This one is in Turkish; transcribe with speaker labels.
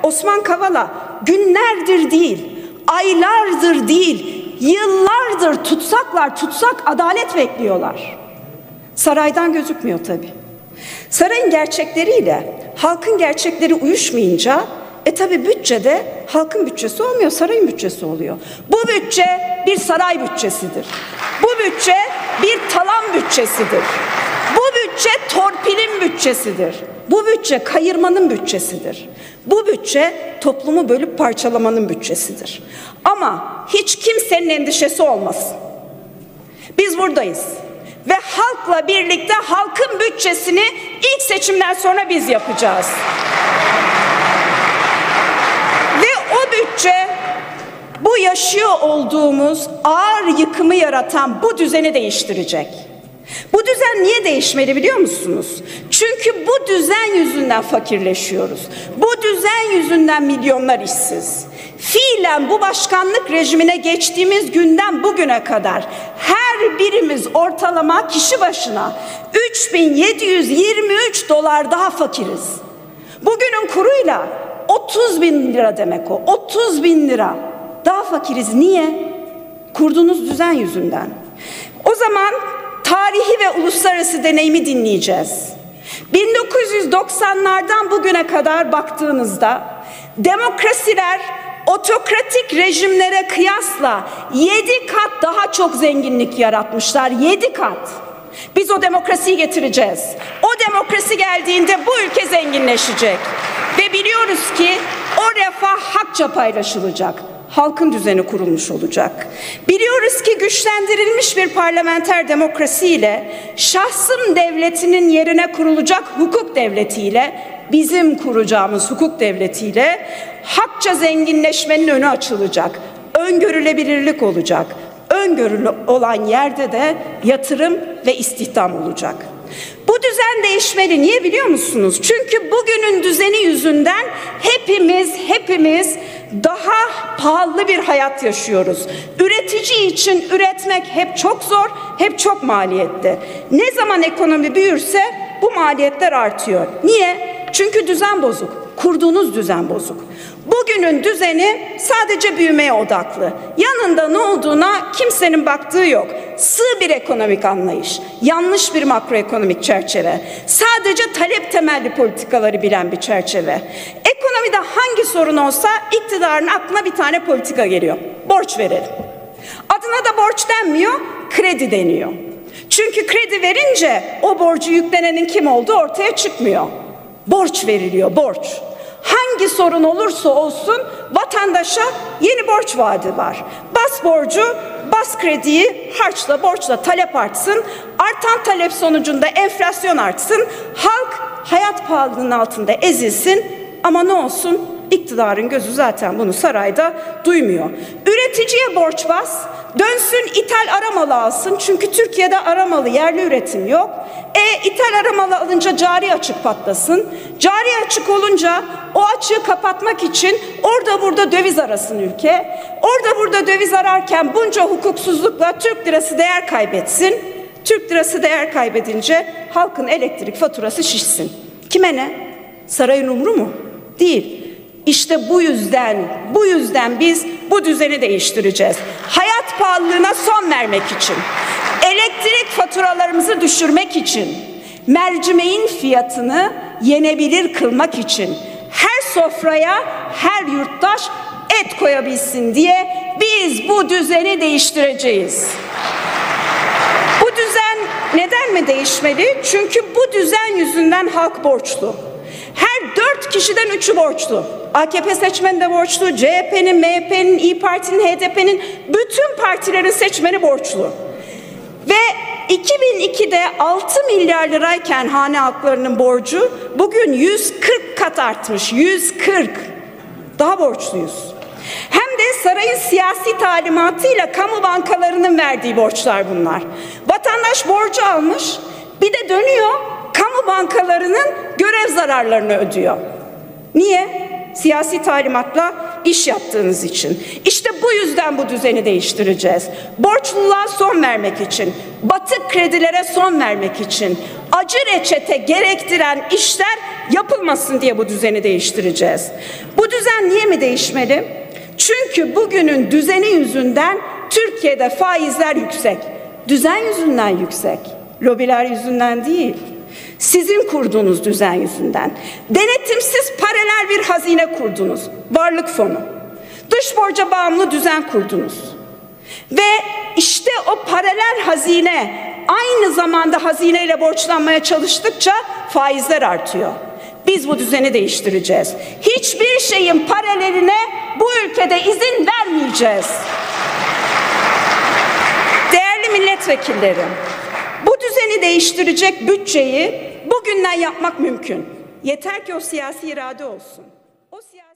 Speaker 1: Osman Kavala günlerdir değil, aylardır değil, yıllardır tutsak adalet bekliyorlar. Saraydan gözükmüyor tabii. Sarayın gerçekleriyle halkın gerçekleri uyuşmayınca tabii bütçede halkın bütçesi olmuyor, sarayın bütçesi oluyor. Bu bütçe bir saray bütçesidir. Bu bütçe bir talan bütçesidir. Bu bütçe torpilin bütçesidir. Bu bütçe kayırmanın bütçesidir. Bu bütçe toplumu bölüp parçalamanın bütçesidir. Ama hiç kimsenin endişesi olmasın. Biz buradayız. Ve halkla birlikte halkın bütçesini ilk seçimden sonra biz yapacağız. Ve o bütçe bu yaşıyor olduğumuz ağır yıkımı yaratan bu düzeni değiştirecek. Bu düzen niye değişmeli biliyor musunuz? Çünkü bu düzen yüzünden fakirleşiyoruz. Bu düzen yüzünden milyonlar işsiz. Fiilen bu başkanlık rejimine geçtiğimiz günden bugüne kadar her birimiz ortalama kişi başına 3.723 dolar daha fakiriz. Bugünün kuruyla 30.000 lira demek o. 30.000 lira daha fakiriz. Niye? Kurduğunuz düzen yüzünden. O zaman tarihi ve uluslararası deneyimi dinleyeceğiz. 1990'lardan bugüne kadar baktığınızda demokrasiler otokratik rejimlere kıyasla 7 kat daha çok zenginlik yaratmışlar. 7 kat. Biz o demokrasiyi getireceğiz. O demokrasi geldiğinde bu ülke zenginleşecek. Ve biliyoruz ki o refah hakça paylaşılacak. Halkın düzeni kurulmuş olacak. Biliyoruz ki güçlendirilmiş bir parlamenter demokrasiyle, şahsım devletinin yerine kurulacak hukuk devletiyle, bizim kuracağımız hukuk devletiyle hakça zenginleşmenin önü açılacak. Öngörülebilirlik olacak. Öngörülü olan yerde de yatırım ve istihdam olacak. Bu düzen değişmeli. Niye biliyor musunuz? Çünkü bugünün düzeni yüzünden hepimiz daha pahalı bir hayat yaşıyoruz. Üretici için üretmek hep çok zor, hep çok maliyetli. Ne zaman ekonomi büyürse bu maliyetler artıyor. Niye? Çünkü düzen bozuk. Kurduğunuz düzen bozuk. Bugünün düzeni sadece büyümeye odaklı. Yanında ne olduğuna kimsenin baktığı yok. Sığ bir ekonomik anlayış, yanlış bir makroekonomik çerçeve, sadece talep temelli politikaları bilen bir çerçeve. Ekonomide hangi sorun olsa iktidarın aklına bir tane politika geliyor. Borç verelim. Adına da borç denmiyor, kredi deniyor. Çünkü kredi verince o borcu yüklenenin kim olduğu ortaya çıkmıyor. Borç veriliyor, borç. Hangi sorun olursa olsun vatandaşa yeni borç vaadi var. Bas borcu, bas krediyi, harçla, borçla talep artsın. Artan talep sonucunda enflasyon artsın. Halk hayat pahalılığının altında ezilsin. Ama ne olsun? İktidarın gözü zaten bunu sarayda duymuyor. Üreticiye borç bas, dönsün ithal aramalı alsın. Çünkü Türkiye'de aramalı yerli üretim yok. İthal aramalı alınca cari açık patlasın. Cari açık olunca o açığı kapatmak için orada burada döviz arasın ülke. Orada burada döviz ararken bunca hukuksuzlukla Türk lirası değer kaybetsin. Türk lirası değer kaybedince halkın elektrik faturası şişsin. Kime ne? Sarayın umru mu? Değil. İşte bu yüzden biz bu düzeni değiştireceğiz. Hayat pahalılığına son vermek için, elektrik faturalarımızı düşürmek için, mercimeğin fiyatını yenebilir kılmak için, her sofraya her yurttaş et koyabilsin diye biz bu düzeni değiştireceğiz. Bu düzen neden mi değişmeli? Çünkü bu düzen yüzünden halk borçlu. Her 4 kişiden 3'ü borçlu. AKP seçmeni de borçlu, CHP'nin, MHP'nin, İYİ Parti'nin, HDP'nin, bütün partilerin seçmeni borçlu. Ve 2002'de 6 milyar lirayken hane halklarının borcu bugün 140 kat artmış. 140. Daha borçluyuz. Hem de sarayın siyasi talimatıyla kamu bankalarının verdiği borçlar bunlar. Vatandaş borcu almış, bir de dönüyor kamu bankalarının görev zararlarını ödüyor. Niye? Siyasi talimatla iş yaptığınız için. İşte bu yüzden bu düzeni değiştireceğiz. Borçluluğa son vermek için, batık kredilere son vermek için, acı reçete gerektiren işler yapılmasın diye bu düzeni değiştireceğiz. Bu düzen niye mi değişmeli? Çünkü bugünün düzeni yüzünden Türkiye'de faizler yüksek. Düzen yüzünden yüksek. Lobiler yüzünden değil. Sizin kurduğunuz düzen yüzünden. Denetimsiz paralel bir hazine kurdunuz. Varlık fonu. Dış borca bağımlı düzen kurdunuz. Ve işte o paralel hazine aynı zamanda hazineyle borçlanmaya çalıştıkça faizler artıyor. Biz bu düzeni değiştireceğiz. Hiçbir şeyin paraleline bu ülkede izin vermeyeceğiz. Değerli milletvekilleri, bu düzeni değiştirecek bütçeyi bugünden yapmak mümkün. Yeter ki o siyasi irade olsun. O siyasi